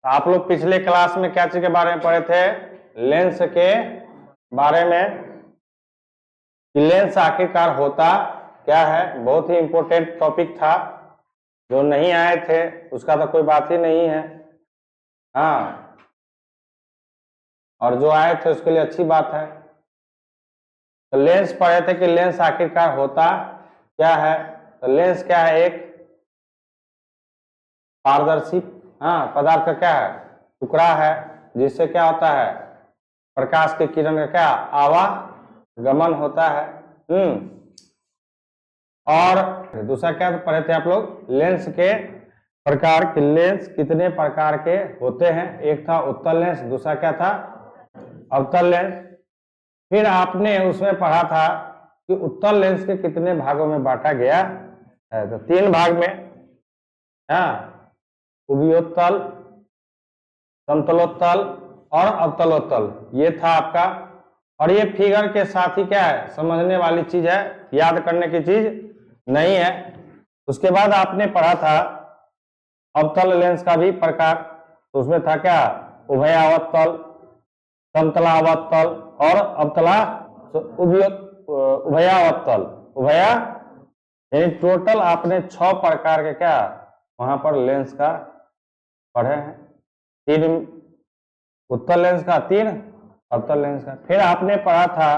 आप लोग पिछले क्लास में क्या चीज के बारे में पढ़े थे? लेंस के बारे में कि लेंस आखिरकार होता क्या है। बहुत ही इंपॉर्टेंट टॉपिक था। जो नहीं आए थे उसका तो कोई बात ही नहीं है, हाँ, और जो आए थे उसके लिए अच्छी बात है। तो लेंस पढ़े थे कि लेंस आखिरकार होता क्या है। तो लेंस क्या है? एक पारदर्शी पदार्थ का क्या है? टुकड़ा है, जिससे क्या होता है? प्रकाश के किरण का क्या आवागमन होता है। और दूसरा क्या पढ़े थे आप लोग? लेंस के प्रकार के। लेंस कितने प्रकार के होते हैं? एक था उत्तल लेंस, दूसरा क्या था? अवतल लेंस। फिर आपने उसमें पढ़ा था कि उत्तल लेंस के कितने भागों में बांटा गया है। तो 3 भाग में, उभयोत्तल, समतलोत्तल और अवतलोत्तल, ये था आपका। और ये फिगर के साथ ही क्या है? समझने वाली चीज है, याद करने की चीज नहीं है। उसके बाद आपने पढ़ा था अवतल लेंस का भी प्रकार। तो उसमें था क्या? उभयावतल, समतलावतल और अवतला उभयावतल। उभया यानी टोटल आपने 6 प्रकार के क्या वहां पर लेंस का पढ़े हैं। 3 उत्तल लेंस का, 3 अवतल लेंस का। फिर आपने पढ़ा था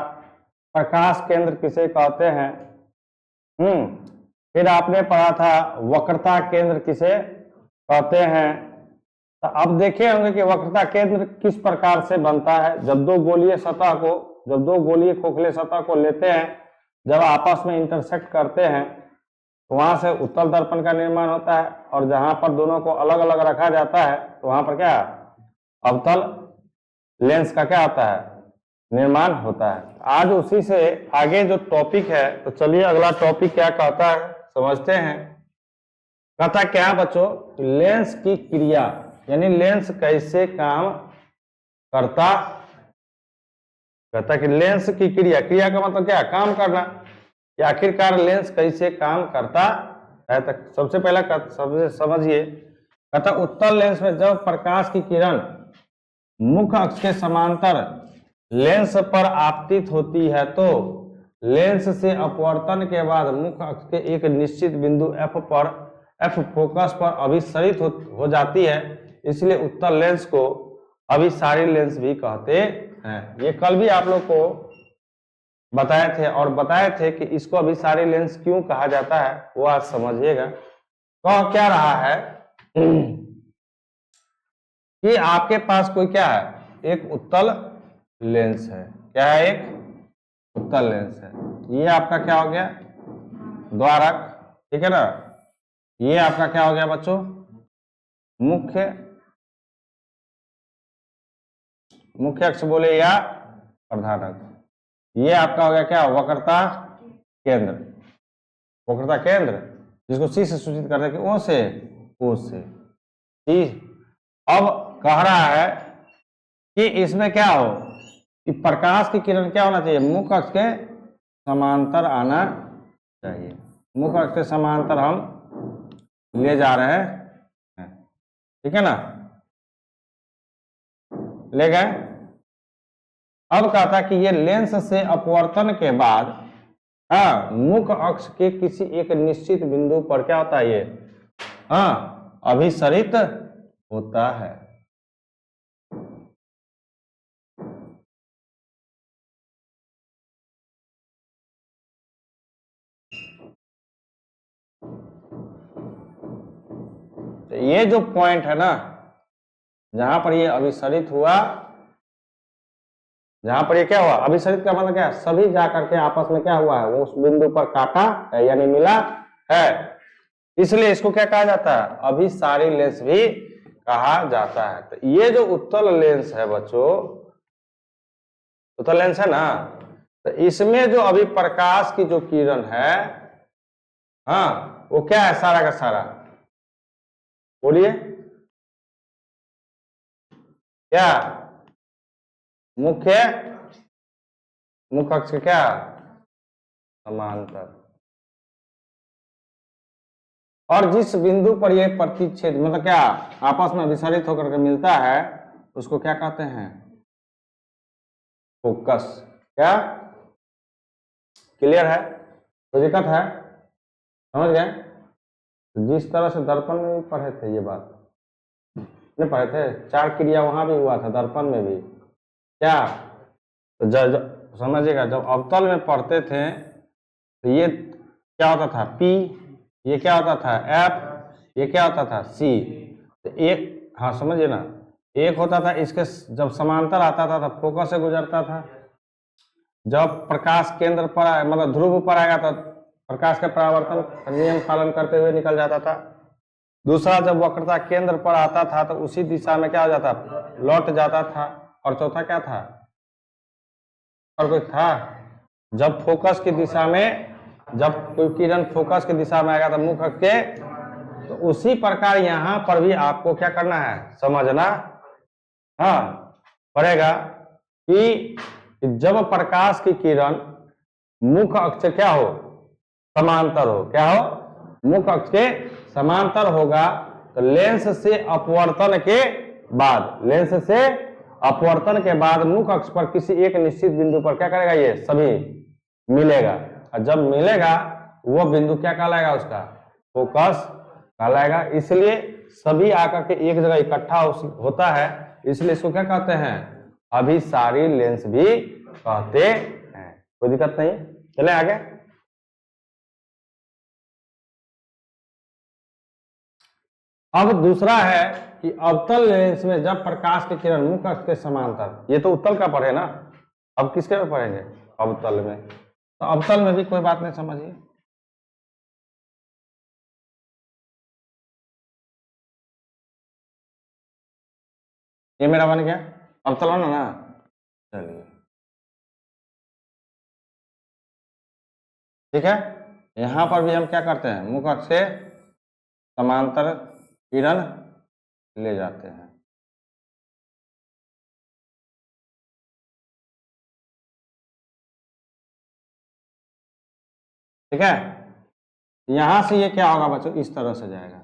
प्रकाश केंद्र किसे कहते हैं। फिर आपने पढ़ा था वक्रता केंद्र किसे कहते हैं। तो अब देखे होंगे कि वक्रता केंद्र किस प्रकार से बनता है। जब दो गोलीय खोखले सतह को लेते हैं, जब आपस में इंटरसेक्ट करते हैं, तो वहां से उत्तल दर्पण का निर्माण होता है। और जहां पर दोनों को अलग अलग रखा जाता है, तो वहां पर क्या अवतल लेंस का क्या होता है? निर्माण होता है। आज उसी से आगे जो टॉपिक है, तो चलिए अगला टॉपिक क्या कहता है समझते हैं। कहता क्या बच्चों? लेंस की क्रिया, यानी लेंस कैसे काम करता। कहता कि लेंस की क्रिया, क्रिया का मतलब क्या? काम करना। कि आखिरकार लेंस कैसे काम करता है। तो सबसे पहला समझिए। कहता उत्तल लेंस में जब प्रकाश की किरण मुख्य अक्ष के समांतर लेंस पर आपतित होती है, तो लेंस से अपवर्तन के बाद मुख्य अक्ष के एक निश्चित बिंदु एफ फोकस पर अभिसरित हो जाती है। इसलिए उत्तल लेंस को अभिसारी लेंस भी कहते हैं। ये कल भी आप लोग को बताए थे, और बताए थे कि इसको अभिसारी लेंस क्यों कहा जाता है, वो आज समझिएगा। कह क्या रहा है कि आपके पास कोई क्या है? एक उत्तल लेंस है। क्या है? एक उत्तल लेंस है। ये आपका क्या हो गया? द्वारक, ठीक है ना। ये आपका क्या हो गया बच्चों? मुख्य अक्ष बोले या प्रधान अक्ष। ये आपका हो गया क्या? वक्रता केंद्र। वक्रता केंद्र जिसको सी से सूचित करते हैं कि ओ से ओ से सी। अब कह रहा है कि इसमें क्या हो कि प्रकाश की किरण क्या होना चाहिए? मुख्य अक्ष के समांतर आना चाहिए। मुख्य अक्ष के समांतर हम ले जा रहे हैं, ठीक है ना। ले गए। अब कहता कि ये लेंस से अपवर्तन के बाद मुख्य अक्ष के किसी एक निश्चित बिंदु पर क्या होता है? ये अभिसरित होता है। तो ये जो पॉइंट है ना, जहां पर ये अभिसरित हुआ, जहां पर ये क्या हुआ? अभिसरित का मतलब क्या है? सभी जाकर के आपस में क्या हुआ है? वो उस बिंदु पर काटा है, यानी मिला है। इसलिए इसको क्या कहा जाता है? अभिसारी लेंस भी कहा जाता है। तो ये जो उत्तल लेंस है बच्चों, उत्तल लेंस है ना, तो इसमें जो अभी प्रकाश की जो किरण है, वो क्या है? सारा का सारा बोलिए क्या? मुख्य अक्ष क्या? समांतर। और जिस बिंदु पर ये प्रतिच्छेद मतलब क्या आपस में विसरित होकर के मिलता है उसको क्या कहते हैं? फोकस। क्या क्लियर है? कोई दिक्कत है? समझ गए? जिस तरह से दर्पण में भी पढ़े थे ये बात नहीं पढ़े थे, 4 क्रिया वहां भी हुआ था, दर्पण में भी क्या, तो जब समझिएगा जब अवतल में पढ़ते थे तो ये क्या होता था P, ये क्या होता था F, ये क्या होता था C। तो एक, हाँ समझिए ना, एक होता था इसके जब समांतर आता था तब फोकस से गुजरता था, जब प्रकाश केंद्र पर मतलब ध्रुव पर आएगा तो प्रकाश के परावर्तन का नियम पालन करते हुए निकल जाता था। दूसरा जब वक्रता केंद्र पर आता था तो उसी दिशा में क्या हो जाता, लौट जाता था। और चौथा क्या था, और कोई था, जब फोकस की दिशा में, जब कोई किरण फोकस की दिशा में आएगा तो मुख के, तो उसी प्रकार यहाँ पर भी आपको क्या करना है, समझना हाँ पड़ेगा कि जब प्रकाश की किरण मुख अक्ष से क्या हो, समांतर हो, क्या हो, मुख अक्ष के समांतर होगा तो लेंस से अपवर्तन के बाद, लेंस से अपवर्तन के बाद मुख अक्ष पर किसी एक निश्चित बिंदु पर क्या करेगा, ये सभी मिलेगा। और जब मिलेगा वो बिंदु क्या कहलाएगा, उसका फोकस कहलाएगा। इसलिए सभी आकर के एक जगह इकट्ठा होता है, इसलिए इसको क्या कहते हैं, अभिसारी लेंस भी कहते हैं। कोई दिक्कत नहीं, चले आगे। अब दूसरा है कि अवतल लेंस में जब प्रकाश की किरण मुख अक्ष के समांतर, ये तो उत्तल का पढ़े ना, अब किसके में पढ़ेंगे, अवतल में। तो अवतल में भी कोई बात नहीं, समझिए ये मेरा बन गया अवतल होना ना। चलिए ठीक है, यहां पर भी हम क्या करते हैं, मुख अक्ष से समांतर किरण ले जाते हैं। ठीक है, यहां से ये क्या होगा बच्चों, इस तरह से जाएगा।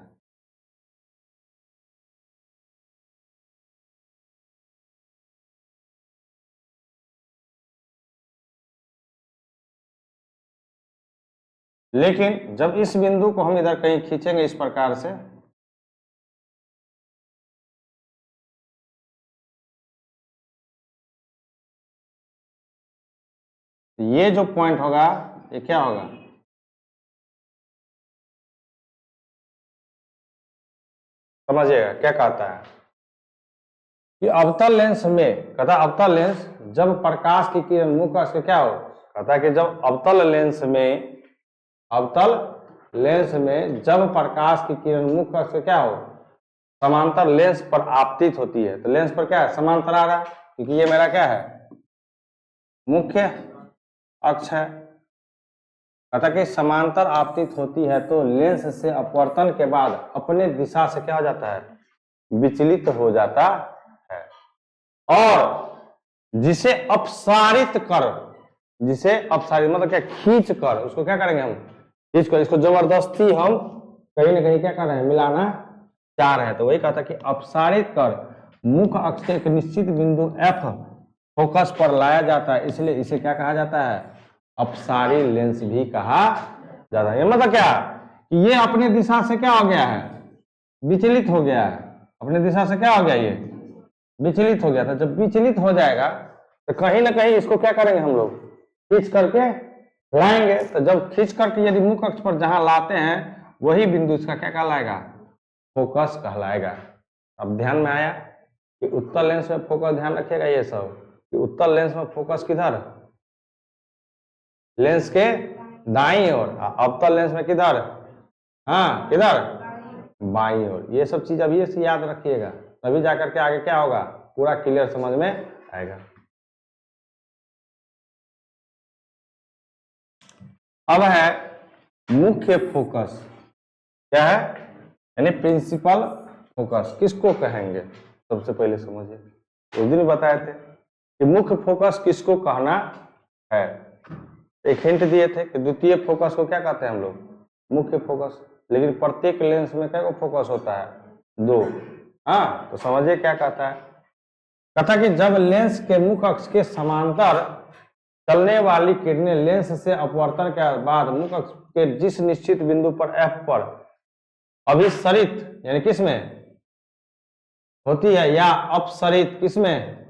लेकिन जब इस बिंदु को हम इधर कहीं खींचेंगे इस प्रकार से, ये जो पॉइंट होगा ये क्या होगा, समझिएगा क्या कहता है कि अवतल लेंस में, कहता अवतल लेंस जब प्रकाश की किरण मुख अक्ष से क्या हो, कहता है कि जब अवतल लेंस में, अवतल लेंस में जब प्रकाश की किरण मुख अक्ष से क्या हो, समांतर लेंस पर आपतित होती है, तो लेंस पर क्या है, समांतर आ रहा है, क्योंकि ये मेरा क्या है, मुख्य अक्ष है। कहता कि समांतर आपतित होती है तो लेंस से अपवर्तन के बाद अपने दिशा से क्या हो जाता है, विचलित हो जाता है, और जिसे अपसारित कर, जिसे अपसारित मतलब क्या, खींच कर, उसको क्या करेंगे हम, खींच कर, इसको जबरदस्ती हम कहीं ना कहीं क्या कर रहे हैं, मिलाना चाह रहे हैं। तो वही कहता कि अपसारित कर मुख अक्ष के एक निश्चित बिंदु F फोकस पर लाया जाता है, इसलिए इसे क्या कहा जाता है, अपसारी लेंस भी कहा जाता है। ये मतलब क्या कि ये अपने दिशा से क्या हो गया है, विचलित हो गया है, अपने दिशा से क्या हो गया, ये विचलित हो गया था। जब विचलित हो जाएगा तो कहीं ना कहीं इसको क्या करेंगे हम लोग, खींच करके लाएंगे। तो जब खींच करके यदि मुख अक्ष पर जहां लाते हैं वही बिंदु इसका क्या कहलाएगा, फोकस कहलाएगा। अब ध्यान में आया कि उत्तल लेंस में फोकस, ध्यान रखिएगा ये सब कि उत्तल लेंस में फोकस किधर, लेंस के दाईं ओर, अवतल लेंस में किधर, हाँ किधर, बाईं ओर। ये सब चीज अभी से याद रखिएगा, तभी जाकर के आगे क्या होगा, पूरा क्लियर समझ में आएगा। अब है मुख्य फोकस, क्या है, यानी प्रिंसिपल फोकस किसको कहेंगे, सबसे पहले समझिए। उस दिन बताए थे कि मुख्य फोकस किसको कहना है, एक हिंट दिए थे कि द्वितीय फोकस को क्या कहते हैं हम लोग, मुख्य फोकस। लेकिन प्रत्येक लेंस में क्या फोकस होता है? 2। हाँ, तो समझिए क्या कहता है। कहता कि जब लेंस के मुख्य अक्ष के समांतर चलने वाली किरणें लेंस से अपवर्तन के बाद मुख्य अक्ष के जिस निश्चित बिंदु पर F पर अभिसरित यानी किसमें होती है या अपसरित किसमें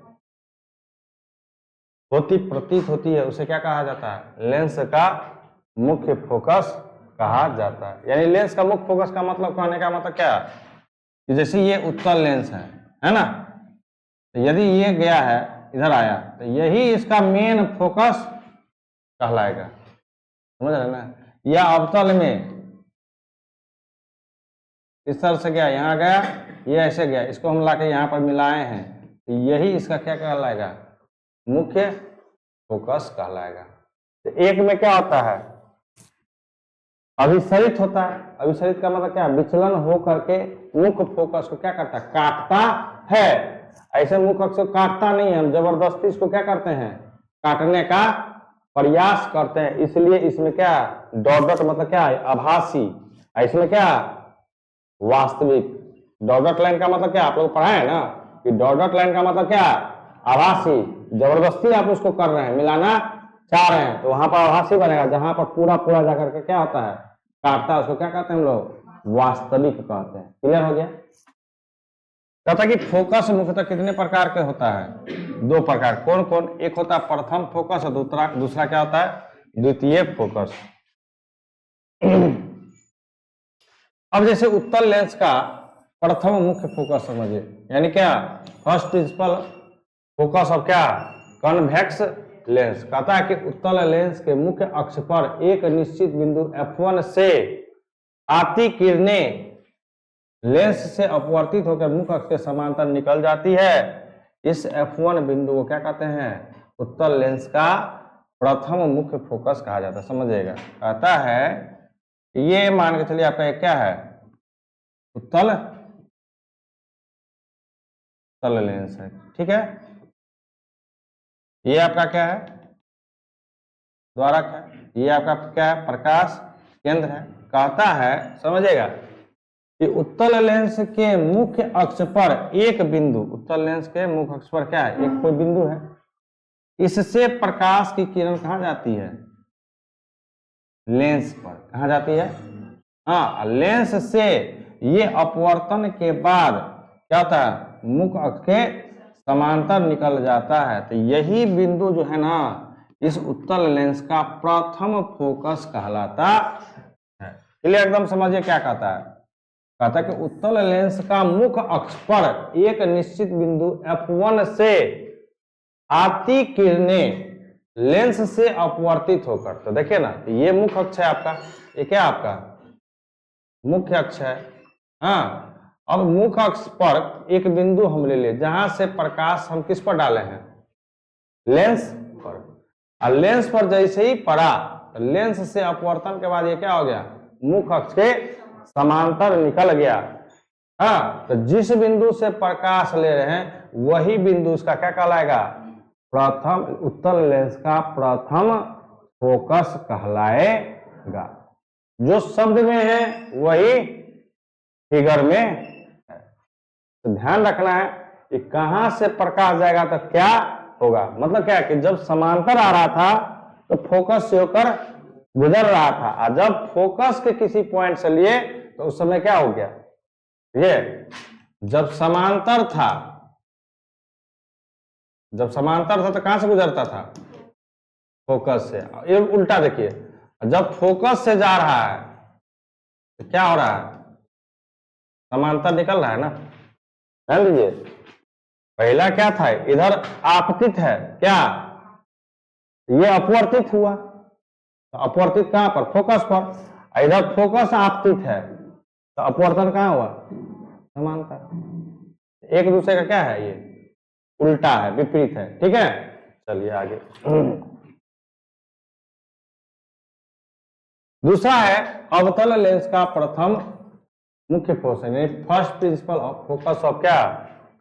होती प्रतीत होती है, उसे क्या कहा जाता है? लेंस का मुख्य फोकस कहा जाता है। यानी लेंस का मुख्य फोकस का मतलब, कहने का मतलब क्या है कि जैसे ये उत्तल लेंस है ना, तो यदि ये गया है इधर आया तो यही इसका मेन फोकस कहलाएगा, समझ रहे ना। या अवतल में इस तरह से गया, यहाँ गया, ये ऐसे गया, इसको हम लाके यहाँ पर मिलाए हैं, तो यही इसका क्या कहलाएगा? मुख्य फोकस कहलाएगा। तो एक में क्या होता है? अभिसरित होता है। अभिसरित का मतलब क्या? विचलन हो करके मुख्य फोकस को क्या करता है? काटता है। ऐसे मुख्य अक्ष को काटता नहीं है, हम जबरदस्ती इसको क्या करते हैं? काटने का प्रयास करते हैं। इसलिए इसमें क्या डॉट डॉट मतलब क्या है? आभासी। इसमें क्या वास्तविक। डॉट डॉट लाइन का मतलब क्या आप लोग पढ़ा है ना कि डॉट डॉट लाइन का मतलब क्या? आभासी। जबरदस्ती आप उसको कर रहे हैं, मिलाना चाह रहे हैं, तो वहां पर आभासी बनेगा। जहां पर पूरा पूरा जाकर के क्या होता है? काटता है, उसको क्या कहते हैं हम लोग? वास्तविक कहते हैं। क्लियर हो गया? कहता कि फोकस मुख्यतः कितने प्रकार के होता है? 2 प्रकार। कौन कौन? एक होता है प्रथम फोकस और दूसरा क्या होता है? द्वितीय फोकस। अब जैसे उत्तल लेंस का प्रथम मुख्य फोकस समझिए, यानी क्या? फर्स्ट प्रिंसिपल फोकस ऑफ क्या? Convex lens. कहता है कि उत्तल लेंस के मुख्य अक्ष पर एक निश्चित बिंदु F1 से आती किरणें लेंस से अपवर्तित होकर मुख्य अक्ष के समांतर निकल जाती है। इस F1 बिंदु को क्या कहते हैं? उत्तल लेंस का प्रथम मुख्य फोकस कहा जाता है। समझिएगा, कहता है ये मान के चलिए आपका एक क्या है? उत्तल लेंस है, ठीक है। ये आपका क्या है? द्वारक है। ये आपका क्या है? प्रकाश केंद्र है। कहता है, समझिएगा, कि उत्तल लेंस के मुख्य अक्ष पर एक बिंदु, उत्तल लेंस के मुख्य अक्ष पर क्या है? एक कोई बिंदु है, इससे प्रकाश की किरण कहाँ जाती है? लेंस पर। कहाँ जाती है? हाँ, लेंस से ये अपवर्तन के बाद क्या होता है? मुख्य अक्ष के समांतर निकल जाता है। तो यही बिंदु जो है ना, इस उत्तल लेंस का प्रथम फोकस कहलाता है। चलिए एकदम समझिए क्या कहता है। कहता है कि उत्तल लेंस का मुख्य अक्ष पर एक निश्चित बिंदु F1 से आती किरणें लेंस से अपवर्तित होकर, तो देखिए ना, ये मुख्य अक्ष है आपका, ये क्या आपका? मुख्य अक्ष है। हाँ, अब मुख्य अक्ष पर एक बिंदु हम ले ले, जहां से प्रकाश हम किस पर डाले हैं? लेंस पर। और लेंस पर जैसे ही पड़ा, तो लेंस से अपवर्तन के बाद ये क्या हो गया? मुख्य अक्ष के समांतर निकल गया। हाँ, तो जिस बिंदु से प्रकाश ले रहे हैं वही बिंदु उसका क्या कहलाएगा? प्रथम, उत्तल लेंस का प्रथम फोकस कहलाएगा। जो शब्द में है वही फिगर में है। तो ध्यान रखना है कि कहां से प्रकाश जाएगा तो क्या होगा। मतलब क्या है कि जब समांतर आ रहा था तो फोकस से होकर गुजर रहा था, और जब फोकस के किसी पॉइंट से लिए तो उस समय क्या हो गया? ये जब समांतर था, तो कहां से गुजरता था? फोकस से। ये उल्टा देखिए, जब फोकस से जा रहा है तो क्या हो रहा है? समांतर निकल रहा है ना। ध्यान लीजिए, पहला क्या था? इधर आपतित है, क्या? ये अपवर्तित हुआ। तो अपवर्तित कहां पर? फोकस पर। इधर फोकस आपतित है, तो अपवर्तन कहां हुआ? समांतर। एक दूसरे का क्या है? ये उल्टा है, विपरीत है, ठीक है। चलिए आगे। दूसरा है अवतल लेंस का प्रथम मुख्य फोकस, यानी first principal of focus of क्या?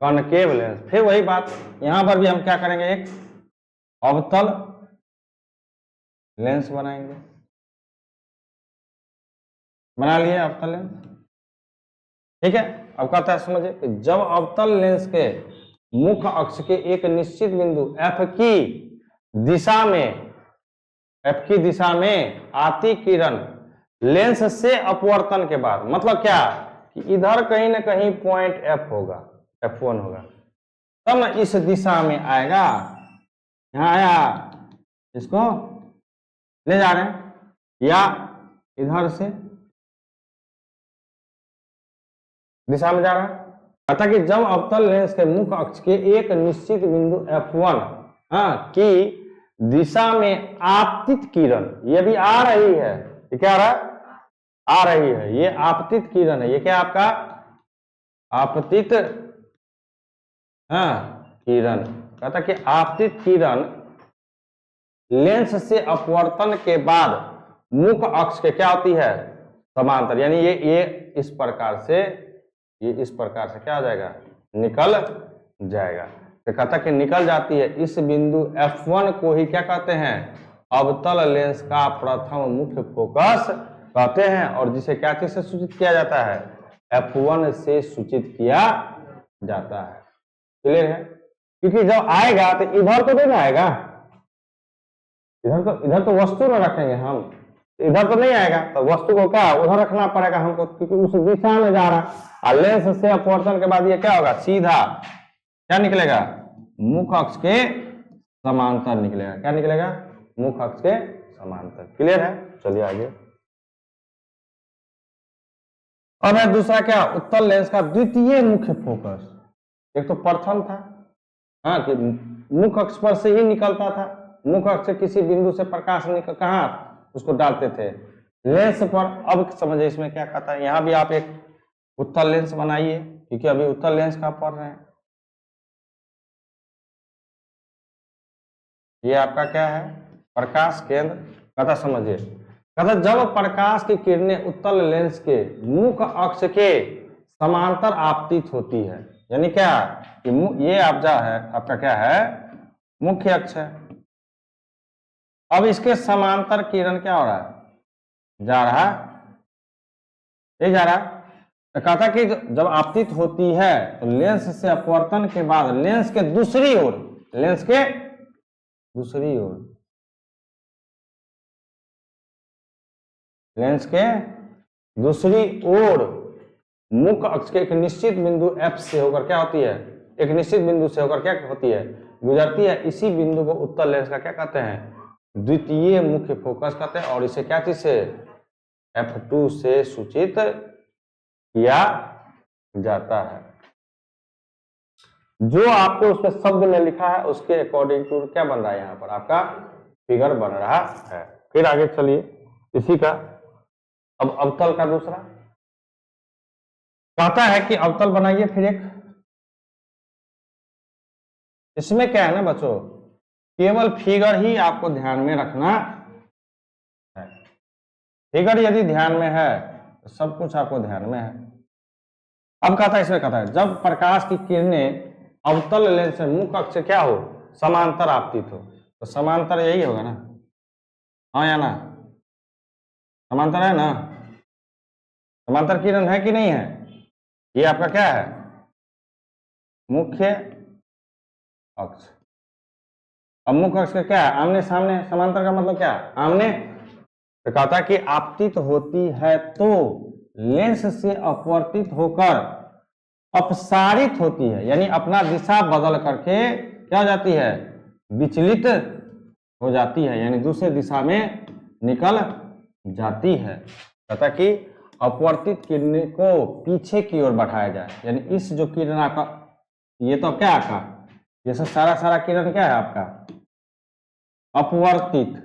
Concave lens. फिर वही बात, यहां पर भी हम क्या करेंगे? एक अवतल लेंस बनाएंगे। बना लिए अवतल लेंस। ठीक है, अब कहता है समझिए कि जब अवतल लेंस के मुख्य अक्ष के एक निश्चित बिंदु F की दिशा में आती किरण लेंस से अपवर्तन के बाद, मतलब क्या कि इधर कहीं ना कहीं पॉइंट F होगा, F1 होगा, तब ना इस दिशा में आएगा, यहां आया, इसको ले जा रहे हैं, या इधर से दिशा में जा रहा है। अतः कि जब अवतल लेंस के मुख्य अक्ष के एक निश्चित बिंदु F1 की दिशा में आपतित किरण, ये भी आ रही है, ये क्या आ रहा है, आ रही है, ये आपतित किरण है, ये क्या आपका आपतित किरण, कहता कि आपतित किरण लेंस से अपवर्तन के बाद मुख्य अक्ष के क्या होती है, समांतर, यानी ये इस प्रकार से, ये इस प्रकार से क्या हो जाएगा, निकल जाएगा। तो कहता कि निकल जाती है, इस बिंदु F1 को ही क्या कहते हैं, अवतल लेंस का प्रथम मुख्य फोकस कहते हैं, और जिसे क्या चीज से सूचित किया जाता है, F1 से सूचित किया जाता है। क्लियर है, क्योंकि जब आएगा तो इधर तो नहीं आएगा, इधर तो वस्तु न रखेंगे हम, इधर तो नहीं आएगा, तो वस्तु को क्या उधर रखना पड़ेगा हमको, क्योंकि उस दिशा में जा रहा है। और लेंस से अपवर्तन के बाद ये क्या होगा, सीधा क्या निकलेगा, मुख्य अक्ष के समांतर निकलेगा, क्या निकलेगा, मुख्य अक्ष के समांतर। क्लियर है, चलिए आगे। अब है दूसरा क्या, उत्तल लेंस का द्वितीय मुख्य फोकस। एक तो प्रथम था कि मुख्य अक्ष पर से ही निकलता था, मुख्य अक्ष से किसी बिंदु से प्रकाश निकल कहाँ उसको डालते थे, लेंस पर। अब समझिए इसमें क्या कहता है, यहां भी आप एक उत्तल लेंस बनाइए, क्योंकि अभी उत्तल लेंस का पढ़ रहे हैं। ये आपका क्या है, प्रकाश केंद्र। कहता समझिए, कहता जब प्रकाश की किरणें उत्तल लेंस के मुख्य अक्ष के समांतर आपतित होती है, यानी क्या कि ये आपका है, आपका क्या है, मुख्य अक्ष है। अब इसके समांतर किरण क्या हो रहा है, जा रहा है, ये जा रहा है। तो कहता कि जब आपतित होती है तो लेंस से अपवर्तन के बाद लेंस के दूसरी ओर, लेंस के दूसरी ओर, लेंस के दूसरी ओर मुख्य अक्ष के एक निश्चित बिंदु F से होकर क्या होती है, एक निश्चित बिंदु से होकर क्या होती है, गुजरती है। इसी बिंदु को उत्तल लेंस का क्या कहते हैं, द्वितीय मुख्य फोकस कहते हैं, और इसे क्या चीज से, F2 से सूचित किया जाता है। जो आपको उसके शब्द में लिखा है उसके अकॉर्डिंग टू क्या बन रहा है, यहाँ पर आपका फिगर बन रहा है। फिर आगे चलिए इसी का, अब अवतल का दूसरा कहता है कि अवतल बनाइए। फिर एक इसमें क्या है ना बच्चों, केवल फिगर ही आपको ध्यान में रखना है। फिगर यदि ध्यान में है तो सब कुछ आपको ध्यान में है। अब कहता है, इसमें कहता है जब प्रकाश की किरणें अवतल लेंस से मुख्य अक्ष से क्या हो, समांतर आपतित हो, तो समांतर यही होगा ना, हाँ या ना, समांतर है ना, समांतर किरण है कि नहीं है, ये आपका क्या है, मुख्य अक्ष। अब मुख्य अक्ष का क्या है, आमने सामने, समांतर का मतलब क्या, आमने। तो कहता कि आपतित होती है तो लेंस से अपवर्तित होकर अपसारित होती है, यानी अपना दिशा बदल करके क्या हो जाती है, विचलित हो जाती है, यानी दूसरे दिशा में निकल जाती है। कहता कि अपवर्तित किरण को पीछे की ओर बढ़ाया जाए, यानी इस जो किरण आपका, ये तो क्या आपका, ये सब सारा किरण क्या है आपका, अपवर्तित,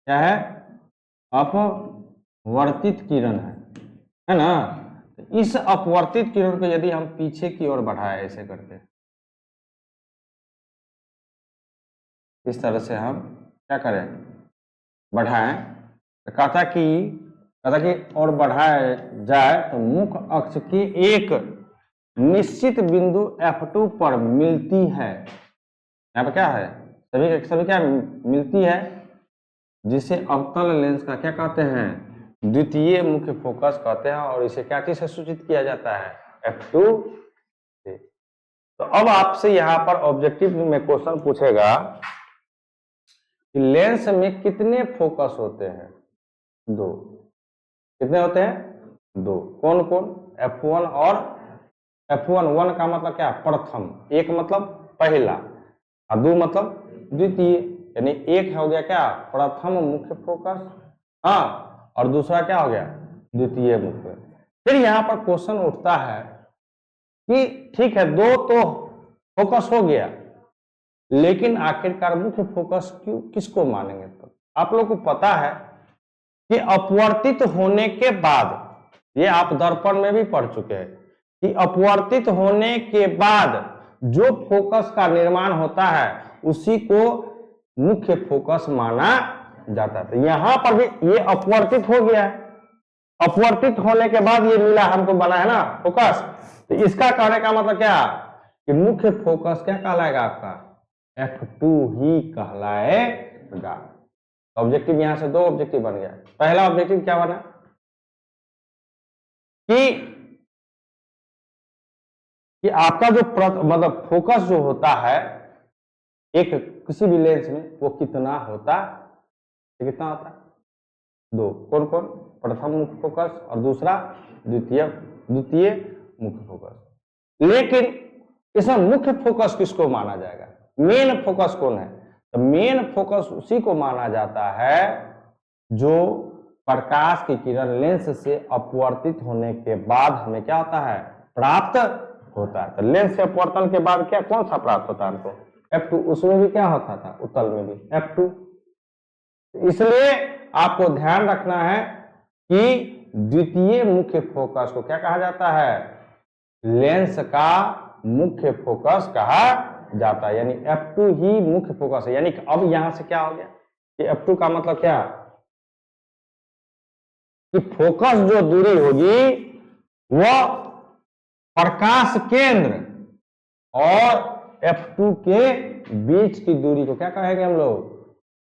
क्या है, अपवर्तित किरण है ना। इस अपवर्तित किरण को यदि हम पीछे की ओर बढ़ाए ऐसे करके, इस तरह से हम क्या करें, बढ़ाएं, तो कहता कि और बढ़ाया जाए तो मुख्य अक्ष की एक निश्चित बिंदु F2 पर मिलती है, यहाँ पर क्या है, सभी क्या मिलती है, जिसे अवतल लेंस का क्या कहते हैं, द्वितीय मुख्य फोकस कहते हैं और इसे क्या चीज से सूचित किया जाता है, F2 से। तो अब आपसे यहाँ पर ऑब्जेक्टिव में क्वेश्चन पूछेगा कि लेंस में कितने फोकस होते हैं, 2। कितने होते हैं, 2। कौन कौन, F1 और F1। 1 का मतलब क्या, प्रथम, 1 मतलब पहला और 2 मतलब द्वितीय, यानी 1 हो गया क्या, प्रथम मुख्य फोकस, हाँ, और दूसरा क्या हो गया, द्वितीय मुख्य। फिर यहाँ पर क्वेश्चन उठता है कि ठीक है 2 तो फोकस हो गया, लेकिन आखिरकार मुख्य फोकस क्यों, किसको मानेंगे। तो आप लोग को पता है कि अपवर्तित होने के बाद, ये आप दर्पण में भी पढ़ चुके हैं कि अपवर्तित होने के बाद जो फोकस का निर्माण होता है उसी को मुख्य फोकस माना जाता है। तो यहां पर भी ये अपवर्तित हो गया है, अपवर्तित होने के बाद ये मिला हमको, बना है ना फोकस। तो इसका कहने का मतलब क्या कि मुख्य फोकस क्या कहलाएगा आपका, F2 ही कहलाएगा। ऑब्जेक्टिव यहां से 2 ऑब्जेक्टिव बन गया। पहला ऑब्जेक्टिव क्या बना कि आपका जो मतलब फोकस जो होता है एक किसी भी लेंस में वो कितना होता है, 2। कौन कौन, प्रथम मुख्य फोकस और दूसरा द्वितीय मुख्य फोकस। लेकिन इसमें मुख्य फोकस किसको माना जाएगा, मेन फोकस कौन है, तो मेन फोकस उसी को माना जाता है जो प्रकाश की किरण लेंस से अपवर्तित होने के बाद हमें क्या होता है, प्राप्त होता है। तो लेंस से अपवर्तन के बाद क्या, कौन सा प्राप्त होता है हमको, F2। उसमें भी क्या होता था, उत्तल में भी F2। इसलिए आपको ध्यान रखना है कि द्वितीय मुख्य फोकस को क्या कहा जाता है, लेंस का मुख्य फोकस कहा जाता है, यानी F2 ही मुख्य फोकस है। यानी कि अब यहां से क्या हो गया कि F2 का मतलब क्या कि फोकस जो दूरी होगी वह प्रकाश केंद्र और F2 के बीच की दूरी को क्या कहेंगे हम लोग,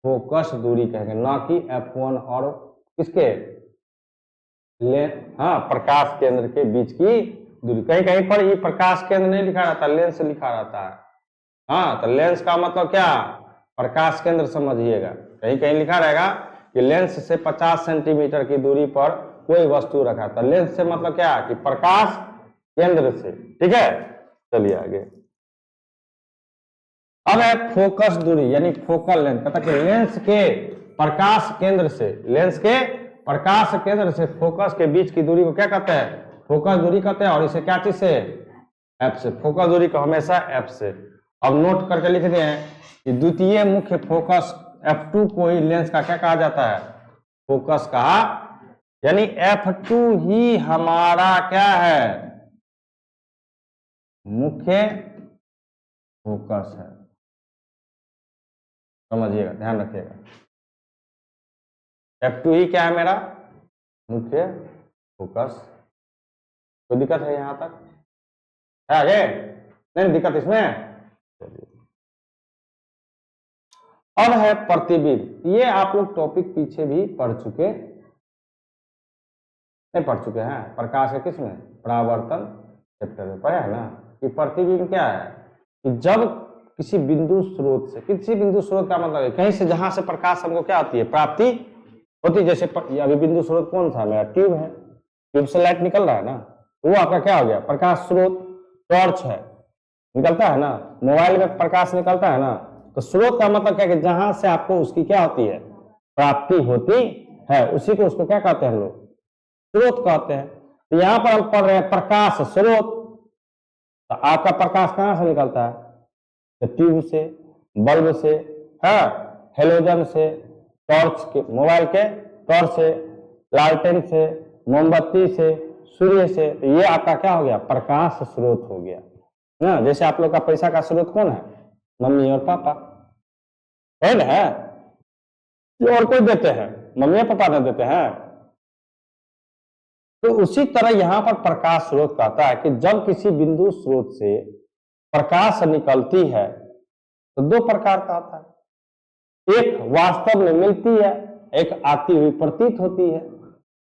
फोकस दूरी कहेंगे, ना कि F1 और किसके, हाँ, प्रकाश केंद्र के बीच की दूरी। कहीं कहीं पर ये प्रकाश केंद्र नहीं लिखा रहता, लेंस लिखा रहता है। हाँ, तो लेंस का मतलब क्या, प्रकाश केंद्र समझिएगा। कहीं कहीं लिखा रहेगा कि लेंस से 50 सेंटीमीटर की दूरी पर कोई वस्तु रखा, तो लेंस से मतलब क्या कि प्रकाश केंद्र से। ठीक है, चलिए आगे। अब है फोकस दूरी, यानी फोकल लेंथ, कहता कि लेंस के प्रकाश केंद्र से, लेंस के प्रकाश केंद्र से फोकस के बीच की दूरी को क्या कहते हैं, फोकस दूरी कहते हैं। और इसे क्या चीज से, F से, फोकस दूरी को हमेशा F से। अब नोट करके लिख दिए हैं कि द्वितीय मुख्य फोकस F2 को ही लेंस का क्या कहा जाता है, फोकस कहा, यानी F2 ही हमारा क्या है, मुख्य फोकस है। समझिएगा, ध्यान रखिएगा, F2 ही क्या है, मेरा मुख्य फोकस। कोई दिक्कत है यहां तक, है आगे, नहीं दिक्कत इसमें। अब है प्रतिबिंब। ये आप लोग टॉपिक पीछे भी पढ़ चुके, नहीं पढ़ चुके हैं, प्रकाश है किसमें, परावर्तन चैप्टर में पढ़ा है ना कि प्रतिबिंब क्या है कि जब किसी बिंदु स्रोत से, किसी बिंदु स्रोत का मतलब है कहीं से जहां से प्रकाश हमको क्या होती है, प्राप्ति होती है। जैसे अभी बिंदु स्रोत कौन सा, मेरा ट्यूब है, ट्यूब से लाइट निकल रहा है ना, तो वो आपका क्या हो गया, प्रकाश स्रोत। टॉर्च है, निकलता है ना, मोबाइल में प्रकाश निकलता है ना, तो स्रोत का मतलब क्या कि जहां से आपको उसकी क्या होती है, प्राप्ति होती है, उसी को उसको क्या कहते हैं हम लोग, स्रोत कहते हैं। तो यहां पर हम पढ़ रहे हैं प्रकाश स्रोत। तो आपका प्रकाश कहां से निकलता है, तो ट्यूब से, बल्ब से, हाँ, हेलोजन से, टॉर्च के, मोबाइल के टॉर्च से, लालटेन से, मोमबत्ती से, सूर्य से। तो ये आपका क्या हो गया, प्रकाश स्रोत हो गया ना। जैसे आप लोग का पैसा का स्रोत कौन है, मम्मी और पापा है ना, ये और कोई देते हैं, मम्मी और पापा ना देते हैं। तो उसी तरह यहां पर प्रकाश स्रोत कहता है कि जब किसी बिंदु स्रोत से प्रकाश निकलती है तो 2 प्रकार का आता है, एक वास्तव में मिलती है, एक आती हुई प्रतीत होती है।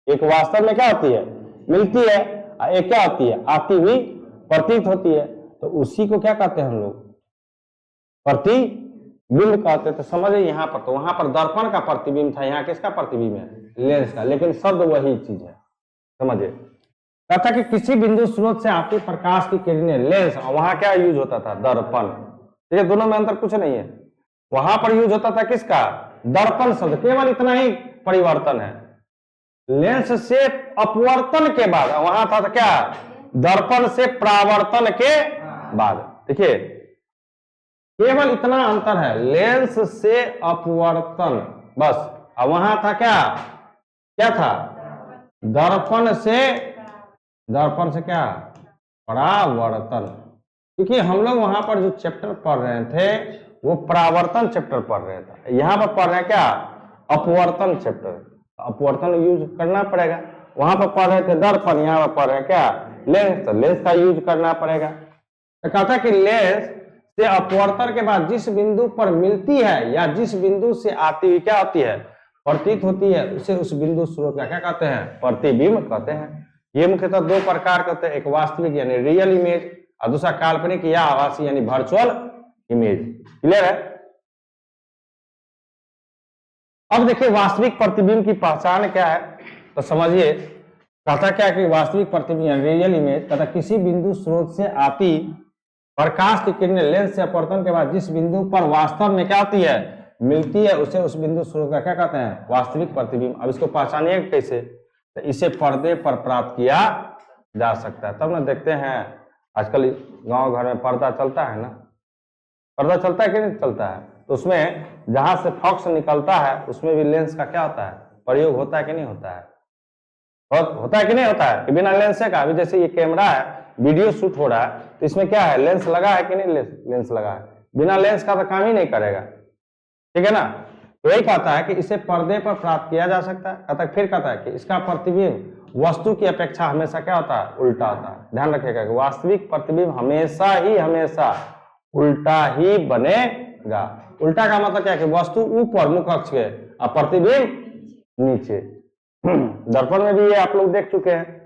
एक वास्तव में क्या होती है, मिलती है, और एक क्या होती है, आती हुई प्रतीत होती है। तो उसी को क्या कहते हैं हम लोग, प्रतिबिंब कहते हैं। तो समझिए यहाँ पर, तो वहां पर दर्पण का प्रतिबिंब था, यहाँ किसका प्रतिबिंब है, लेंस का, लेकिन शब्द वही चीज है। समझिए, कहता कि किसी बिंदु स्रोत से आती प्रकाश की किरणें, लेंस, वहां क्या यूज होता था, दर्पण। ठीक है, दोनों में अंतर कुछ नहीं है। वहां पर यूज होता था किसका, दर्पण शब्द, केवल इतना ही परिवर्तन है। लेंस से अपवर्तन के बाद, वहां था तो क्या, दर्पण से परावर्तन के बाद। देखिए केवल इतना अंतर है, लेंस से अपवर्तन बस। अब वहां था क्या, क्या था, दर्पण से क्या, परावर्तन। क्योंकि हम लोग वहां पर जो चैप्टर पढ़ रहे थे वो परावर्तन चैप्टर पढ़ रहे थे, यहाँ पर पढ़ रहे हैं क्या, अपवर्तन चैप्टर। अपवर्तन यूज करना पड़ेगा। वहां पर पढ़ रहे थे दर्पण, यहाँ पर पढ़ रहे हैं क्या, लेंस, तो लेंस का यूज करना पड़ेगा। तो कहता है कि लेंस से अपवर्तन के बाद जिस बिंदु पर मिलती है या जिस बिंदु से आती हुई क्या होती है, प्रतीत होती है, उसे उस बिंदु स्रोत का क्या कहते हैं, प्रतिबिंब कहते हैं। ये मुख्यतः दो प्रकार के होते हैं, एक वास्तविक यानी रियल इमेज, और दूसरा काल्पनिक या आभासी यानी वर्चुअल इमेज। क्लियर है। अब देखिए वास्तविक प्रतिबिंब की पहचान क्या है, तो समझिए, कहता क्या कि वास्तविक प्रतिबिंब रियल इमेज, कहता किसी बिंदु स्रोत से आती प्रकाश की किरणें लेंस से अपवर्तन के बाद जिस बिंदु पर वास्तव में क्या आती है, मिलती है, उसे उस बिंदु स्रोत का क्या कहते हैं, वास्तविक प्रतिबिंब। अब इसको पहचानिए कैसे, तो इसे पर्दे पर प्राप्त किया जा सकता है। तब ना देखते हैं आजकल गांव घर में पर्दा चलता है ना, पर्दा चलता है कि नहीं चलता है, तो उसमें जहां से फॉक्स निकलता है उसमें भी लेंस का क्या होता है, प्रयोग होता है कि नहीं होता है, होता है कि नहीं होता है, कि बिना लेंस का। अभी जैसे ये कैमरा है, वीडियो शूट हो रहा है, तो इसमें क्या है, लेंस लगा है कि नहीं, लेंस लगा है। बिना लेंस का तो काम ही नहीं करेगा। ठीक है ना। तो यही कहता है कि इसे पर्दे पर प्राप्त किया जा सकता है। कहता है, फिर कहता है कि इसका प्रतिबिंब वस्तु की अपेक्षा हमेशा क्या होता है, उल्टा होता है। ध्यान रखिएगा कि वास्तविक प्रतिबिंब हमेशा उल्टा ही बनेगा। उल्टा का मतलब क्या है कि वस्तु ऊपर मुख अक्ष के और प्रतिबिंब नीचे। दर्पण में भी ये आप लोग देख चुके हैं।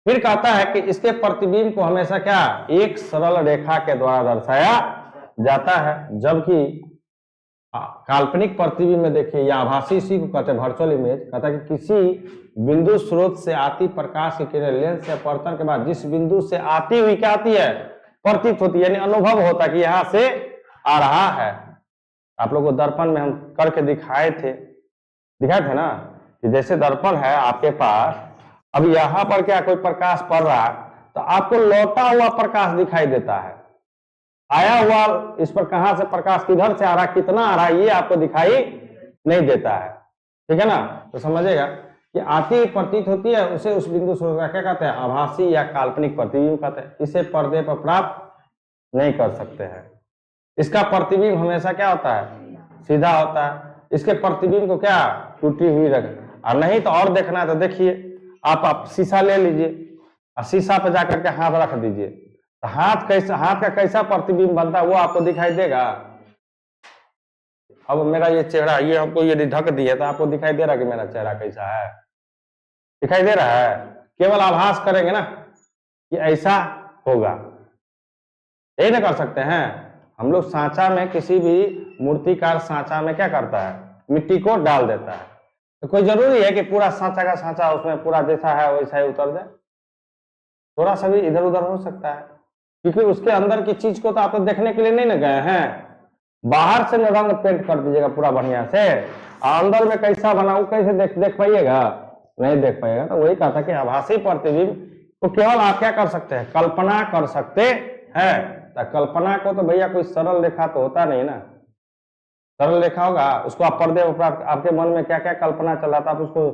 फिर कहता है कि इसके प्रतिबिंब को हमेशा क्या, एक सरल रेखा के द्वारा दर्शाया जाता है, जबकि काल्पनिक प्रतिबिंब में देखिए या आभासी, इसी को कहते हैं वर्चुअल इमेज। कहता है कि किसी बिंदु स्रोत से आती प्रकाश की किरण लेंस से अपवर्तन के बाद जिस बिंदु से आती हुई क्या आती है, प्रतीत होती है, यानी अनुभव होता है कि यहां से आ रहा है। आप लोगों को दर्पण में हम करके दिखाए थे ना, कि जैसे दर्पण है आपके पास, अब यहां पर क्या कोई प्रकाश पड़ रहा है तो आपको लौटा हुआ प्रकाश दिखाई देता है, आया हुआ इस पर कहां से प्रकाश किधर से आ रहा है, कितना आ रहा है, ये आपको दिखाई नहीं देता है। ठीक है ना। तो समझिएगा कि आती प्रतीत होती है, उसे उस बिंदु स्रोत का क्या कहते हैं, आभासी या काल्पनिक प्रतिबिंब कहते हैं। इसे पर्दे पर प्राप्त नहीं कर सकते हैं। इसका प्रतिबिंब हमेशा क्या होता है, सीधा होता है। इसके प्रतिबिंब को क्या, टूटी हुई रख, और नहीं तो और देखना है तो देखिए, आप शीशा ले लीजिए और शीशा पे जाकर के हाथ रख दीजिए, तो हाथ का कैसा प्रतिबिंब बनता है वो आपको दिखाई देगा। अब मेरा ये चेहरा, ये हमको यदि ढक दिया तो आपको दिखाई दे रहा है कि मेरा चेहरा कैसा है, दिखाई दे रहा है। केवल आभास करेंगे ना कि ऐसा होगा, यही ना कर सकते हैं हम लोग। सांचा में, किसी भी मूर्तिकार सांचा में क्या करता है, मिट्टी को डाल देता है। तो कोई जरूरी है कि पूरा सांचा का सांचा उसमें पूरा जैसा है वैसा ही उतर जाए, थोड़ा सा भी इधर उधर हो सकता है, क्योंकि उसके अंदर की चीज को तो आप देखने के लिए नहीं ना गए हैं। बाहर से रंग पेंट कर दीजिएगा पूरा बढ़िया से, अंदर में कैसा बना वो कैसे देख पाइएगा, नहीं देख पाइएगा। तो वही कहा था कि आभासी प्रतिबिंब तो केवल आप क्या कर सकते हैं, कल्पना कर सकते हैं। तो कल्पना को तो भैया कोई सरल रेखा तो होता नहीं ना, सरल रेखा होगा उसको आप पर्दे पर, आपके मन में क्या क्या कल्पना चल रहा था आप उसको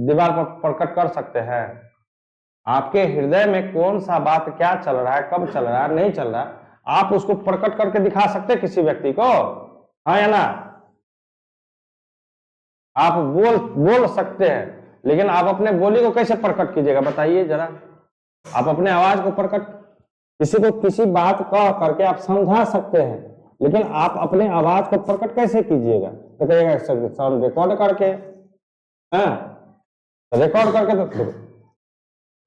दीवार पर प्रकट कर सकते हैं। आपके हृदय में कौन सा बात क्या चल रहा है, कब चल रहा है, नहीं चल रहा, आप उसको प्रकट करके दिखा सकते हैं किसी व्यक्ति को, हाँ या ना। आप बोल सकते हैं, लेकिन आप अपने बोली को कैसे प्रकट कीजिएगा बताइए जरा। आप अपने आवाज को प्रकट, किसी को किसी बात कह करके आप समझा सकते हैं, लेकिन आप अपने आवाज को प्रकट कैसे कीजिएगा, तो कहिएगा साउंड रिकॉर्ड करके, हाँ रिकॉर्ड करके तो देखो,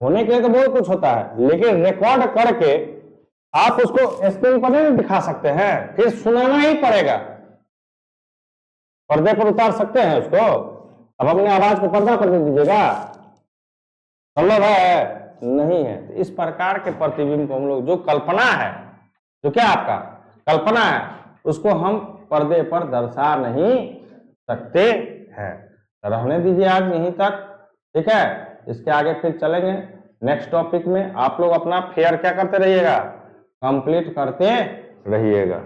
होने के लिए तो बहुत कुछ होता है, लेकिन रिकॉर्ड करके आप उसको स्क्रीन पर नहीं दिखा सकते हैं, फिर सुनाना ही पड़ेगा। पर्दे पर उतार सकते हैं उसको, अब अपने आवाज को पर्दा कर दीजिएगा, संभव है? नहीं है। तो इस प्रकार के प्रतिबिंब को हम लोग, जो कल्पना है, जो क्या आपका कल्पना है, उसको हम पर्दे पर दर्शा नहीं सकते हैं। तो रहने दीजिए आज यहीं तक, ठीक है। इसके आगे फिर चलेंगे नेक्स्ट टॉपिक में। आप लोग अपना फेयर क्या करते रहिएगा, कंप्लीट करते रहिएगा।